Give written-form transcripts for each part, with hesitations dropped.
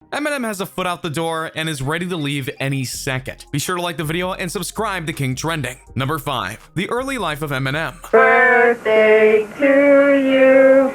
Eminem has a foot out the door and is ready to leave any second. Be sure to like the video and subscribe to King Trending. Number 5. The early life of Eminem. Birthday to you.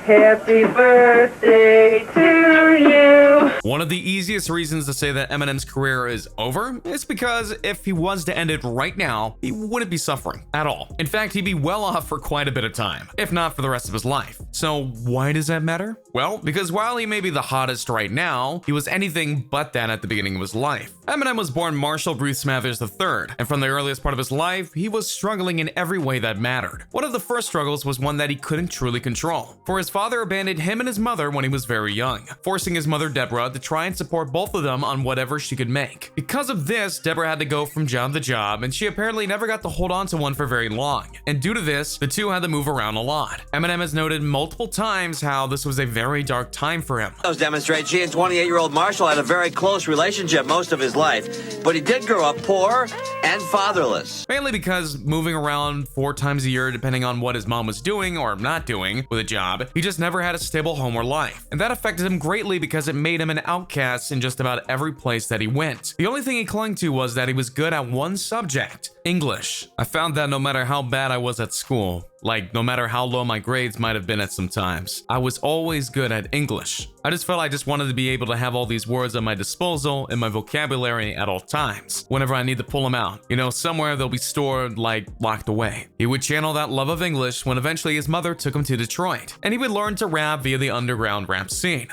Happy birthday to you. One of the easiest reasons to say that Eminem's career is over is because if he was to end it right now, he wouldn't be suffering at all. In fact, he'd be well off for quite a bit of time, if not for the rest of his life. So why does that matter? Well, because while he may be the hottest right now, he was anything but that at the beginning of his life. Eminem was born Marshall Bruce Smathers III, and from the earliest part of his life, he was struggling in every way that mattered. One of the first struggles was one that he couldn't truly control, for his father abandoned him and his mother when he was very young, forcing his mother Deborah to try and support both of them on whatever she could make. Because of this, Deborah had to go from job to job, and she apparently never got to hold on to one for very long. And due to this, the two had to move around a lot. Eminem has noted multiple times how this was a very dark time for him. Those demonstrate she and 28-year-old Marshall had a very close relationship most of his life, but he did grow up poor and fatherless. Mainly because moving around 4 times a year depending on what his mom was doing or not doing with a job, he just never had a stable home or life. And that affected him greatly because it made him an outcast in just about every place that he went. The only thing he clung to was that he was good at one subject, English. I found that no matter how bad I was at school, like no matter how low my grades might have been at some times, I was always good at English. I just felt I just wanted to be able to have all these words at my disposal in my vocabulary at all times, whenever I need to pull them out. You know, somewhere they'll be stored, like locked away. He would channel that love of English when eventually his mother took him to Detroit, and he would learn to rap via the underground rap scene.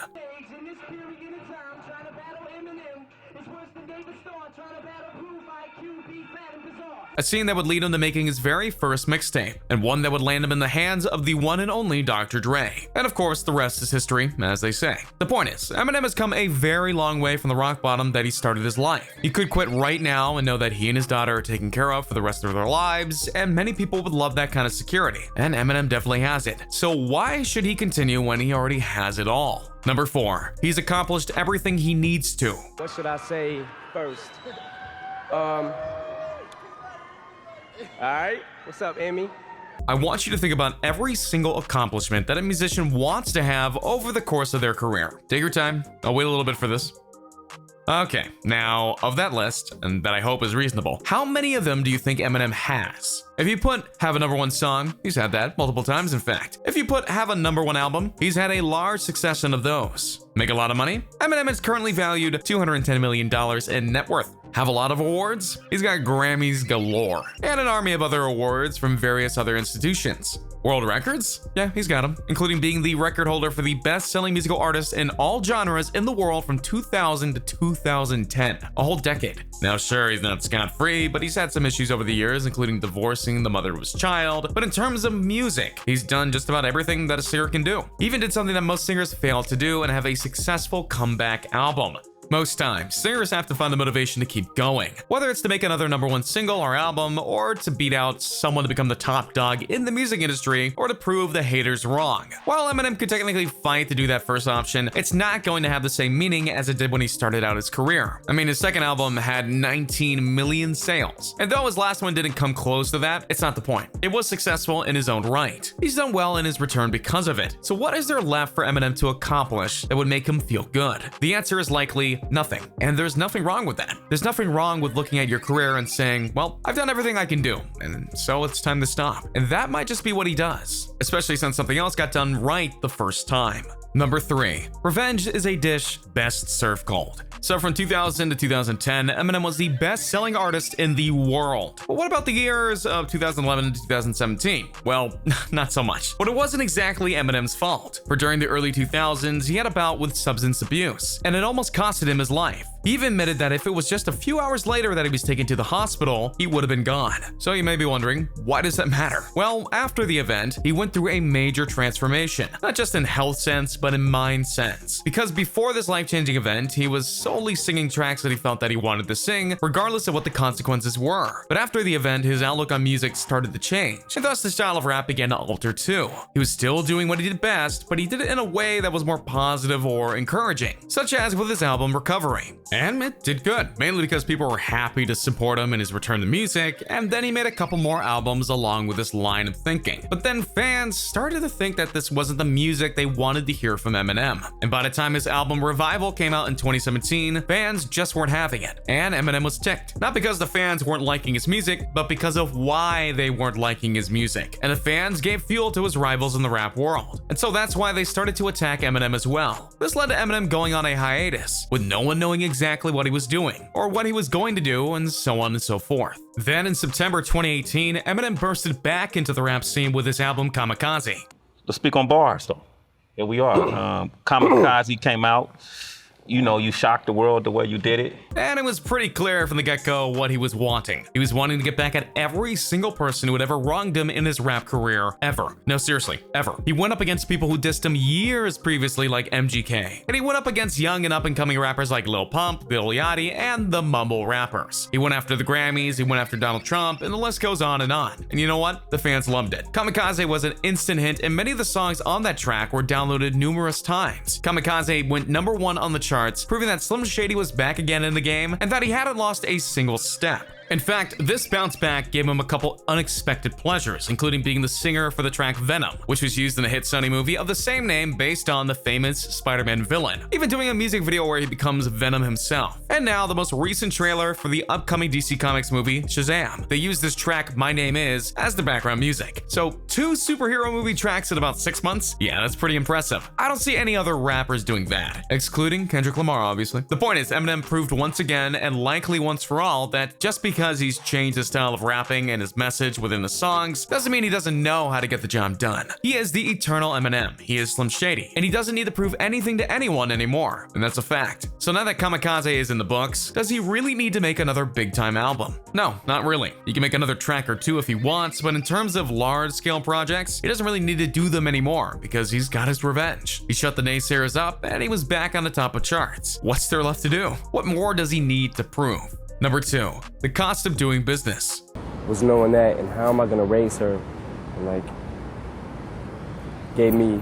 A scene that would lead him to making his very first mixtape, and one that would land him in the hands of the one and only Dr. Dre. And of course, the rest is history, as they say. The point is, Eminem has come a very long way from the rock bottom that he started his life. He could quit right now and know that he and his daughter are taken care of for the rest of their lives, and many people would love that kind of security. And Eminem definitely has it. So why should he continue when he already has it all? Number 4. He's accomplished everything he needs to. What should I say first? Alright, what's up, Emmy? I want you to think about every single accomplishment that a musician wants to have over the course of their career. Take your time. I'll wait a little bit for this. Okay, now of that list, and that I hope is reasonable, how many of them do you think Eminem has? If you put have a #1 song, he's had that multiple times in fact. If you put have a #1 album, he's had a large succession of those. Make a lot of money? Eminem is currently valued $210 million in net worth. Have a lot of awards? He's got Grammys galore, and an army of other awards from various other institutions. World records? Yeah, he's got them, including being the record holder for the best-selling musical artist in all genres in the world from 2000 to 2010, a whole decade. Now sure, he's not scot-free, but he's had some issues over the years, including divorcing the mother of his child. But in terms of music, he's done just about everything that a singer can do. He even did something that most singers fail to do and have a successful comeback album. Most times, singers have to find the motivation to keep going, whether it's to make another #1 single or album, or to beat out someone to become the top dog in the music industry, or to prove the haters wrong. While Eminem could technically fight to do that first option, it's not going to have the same meaning as it did when he started out his career. I mean, his second album had 19 million sales, and though his last one didn't come close to that, it's not the point. It was successful in his own right. He's done well in his return because of it. So what is there left for Eminem to accomplish that would make him feel good? The answer is likely nothing. And there's nothing wrong with that. There's nothing wrong with looking at your career and saying, well, I've done everything I can do, and so it's time to stop. And that might just be what he does, especially since something else got done right the first time. Number 3. Revenge is a dish best served cold. So from 2000 to 2010, Eminem was the best-selling artist in the world. But what about the years of 2011 to 2017? Well, not so much. But it wasn't exactly Eminem's fault. For during the early 2000s, he had a bout with substance abuse, and it almost costed him his life. He even admitted that if it was just a few hours later that he was taken to the hospital, he would have been gone. So you may be wondering, why does that matter? Well, after the event, he went through a major transformation, not just in health sense, but in mind sense. Because before this life-changing event, he was solely singing tracks that he felt that he wanted to sing, regardless of what the consequences were. But after the event, his outlook on music started to change, and thus the style of rap began to alter too. He was still doing what he did best, but he did it in a way that was more positive or encouraging, such as with his album album Recovery. And it did good, mainly because people were happy to support him in his return to music, and then he made a couple more albums along with this line of thinking. But then fans started to think that this wasn't the music they wanted to hear from Eminem. And by the time his album Revival came out in 2017, fans just weren't having it, and Eminem was ticked. Not because the fans weren't liking his music, but because of why they weren't liking his music. And the fans gave fuel to his rivals in the rap world. And so that's why they started to attack Eminem as well. This led to Eminem going on a hiatus, with no one knowing exactly what he was doing, or what he was going to do, and so on and so forth. Then in September 2018, Eminem bursted back into the rap scene with his album Kamikaze. Let's speak on bars though. Here we are. Kamikaze came out. You know, you shocked the world the way you did it. And it was pretty clear from the get-go what he was wanting. He was wanting to get back at every single person who had ever wronged him in his rap career, ever. No, seriously, ever. He went up against people who dissed him years previously like MGK. And he went up against young and up-and-coming rappers like Lil Pump, Lil Yachty, and the mumble rappers. He went after the Grammys, he went after Donald Trump, and the list goes on and on. And you know what? The fans loved it. Kamikaze was an instant hit, and many of the songs on that track were downloaded numerous times. Kamikaze went #1 on the charts, proving that Slim Shady was back again in the game and that he hadn't lost a single step. In fact, this bounce back gave him a couple unexpected pleasures, including being the singer for the track Venom, which was used in the hit Sony movie of the same name based on the famous Spider-Man villain, even doing a music video where he becomes Venom himself. And now the most recent trailer for the upcoming DC Comics movie Shazam. They used this track My Name Is as the background music. So 2 superhero movie tracks in about 6 months? Yeah, that's pretty impressive. I don't see any other rappers doing that, excluding Kendrick Lamar, obviously. The point is, Eminem proved once again, and likely once for all, that just because he's changed his style of rapping and his message within the songs doesn't mean he doesn't know how to get the job done. He is the eternal Eminem. He is Slim Shady, and he doesn't need to prove anything to anyone anymore, and that's a fact. So now that Kamikaze is in the books, does he really need to make another big-time album? No, not really. He can make another track or 2 if he wants, but in terms of large-scale projects, he doesn't really need to do them anymore because he's got his revenge. He shut the naysayers up, and he was back on the top of charts. What's there left to do? What more does he need to prove? Number 2, the cost of doing business. Was knowing that, and how am I gonna raise her, and like, gave me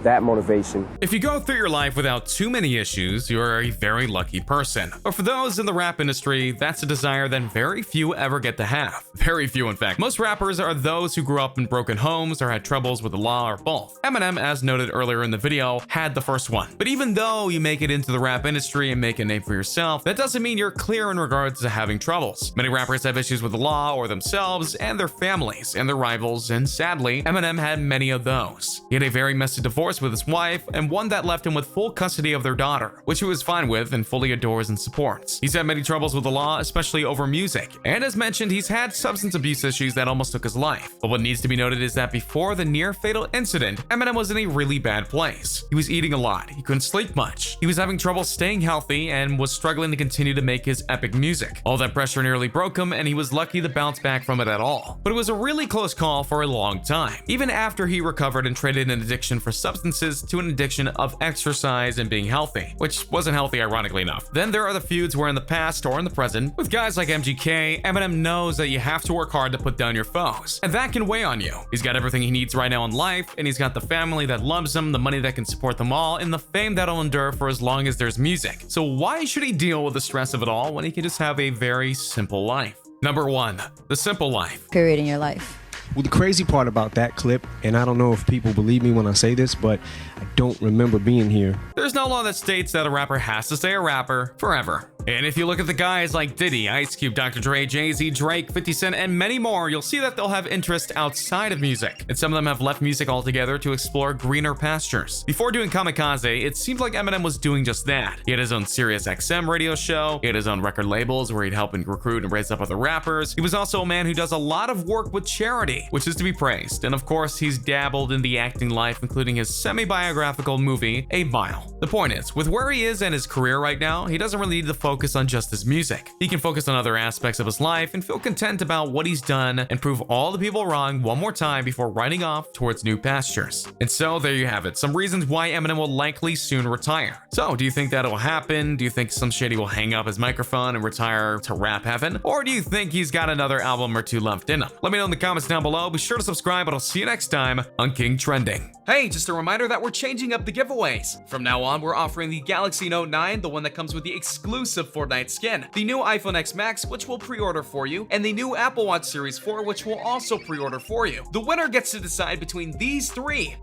that motivation. If you go through your life without too many issues, you're a very lucky person. But for those in the rap industry, that's a desire that very few ever get to have. Very few, in fact. Most rappers are those who grew up in broken homes or had troubles with the law or both. Eminem, as noted earlier in the video, had the first one. But even though you make it into the rap industry and make a name for yourself, that doesn't mean you're clear in regards to having troubles. Many rappers have issues with the law or themselves and their families and their rivals, and sadly, Eminem had many of those. He had a very messy divorce with his wife, and one that left him with full custody of their daughter, which he was fine with and fully adores and supports. He's had many troubles with the law, especially over music, and as mentioned, he's had substance abuse issues that almost took his life. But what needs to be noted is that before the near-fatal incident, Eminem was in a really bad place. He was eating a lot, he couldn't sleep much, he was having trouble staying healthy, and was struggling to continue to make his epic music. All that pressure nearly broke him, and he was lucky to bounce back from it at all. But it was a really close call for a long time, even after he recovered and traded an addiction for substances to an addiction of exercise and being healthy, which wasn't healthy ironically enough. Then there are the feuds where in the past or in the present, with guys like MGK, Eminem knows that you have to work hard to put down your foes, and that can weigh on you. He's got everything he needs right now in life, and he's got the family that loves him, the money that can support them all, and the fame that'll endure for as long as there's music. So why should he deal with the stress of it all when he can just have a very simple life? Number 1, the simple life. Period in your life. Well, the crazy part about that clip, and I don't know if people believe me when I say this, but I don't remember being here. There's no law that states that a rapper has to stay a rapper forever. And if you look at the guys like Diddy, Ice Cube, Dr. Dre, Jay-Z, Drake, 50 Cent, and many more, you'll see that they'll have interest outside of music. And some of them have left music altogether to explore greener pastures. Before doing Kamikaze, it seemed like Eminem was doing just that. He had his own Sirius XM radio show, he had his own record labels where he'd help and recruit and raise up other rappers. He was also a man who does a lot of work with charity, which is to be praised. And of course, he's dabbled in the acting life, including his semi-biographical movie, 8 Mile. The point is, with where he is in his career right now, he doesn't really need to focus focus on just his music. He can focus on other aspects of his life and feel content about what he's done and prove all the people wrong one more time before riding off towards new pastures. And so there you have it, some reasons why Eminem will likely soon retire. So do you think that'll happen? Do you think Slim Shady will hang up his microphone and retire to rap heaven? Or do you think he's got another album or two left in him? Let me know in the comments down below. Be sure to subscribe, and I'll see you next time on King Trending. Hey, just a reminder that we're changing up the giveaways. From now on, we're offering the Galaxy Note 9, the one that comes with the exclusive Fortnite skin, the new iPhone X Max, which we'll pre-order for you, and the new Apple Watch Series 4, which we'll also pre-order for you. The winner gets to decide between these three.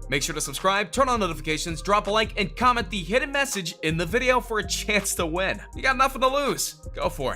Make sure to subscribe, turn on notifications, drop a like, and comment the hidden message in the video for a chance to win. You got nothing to lose. Go for it.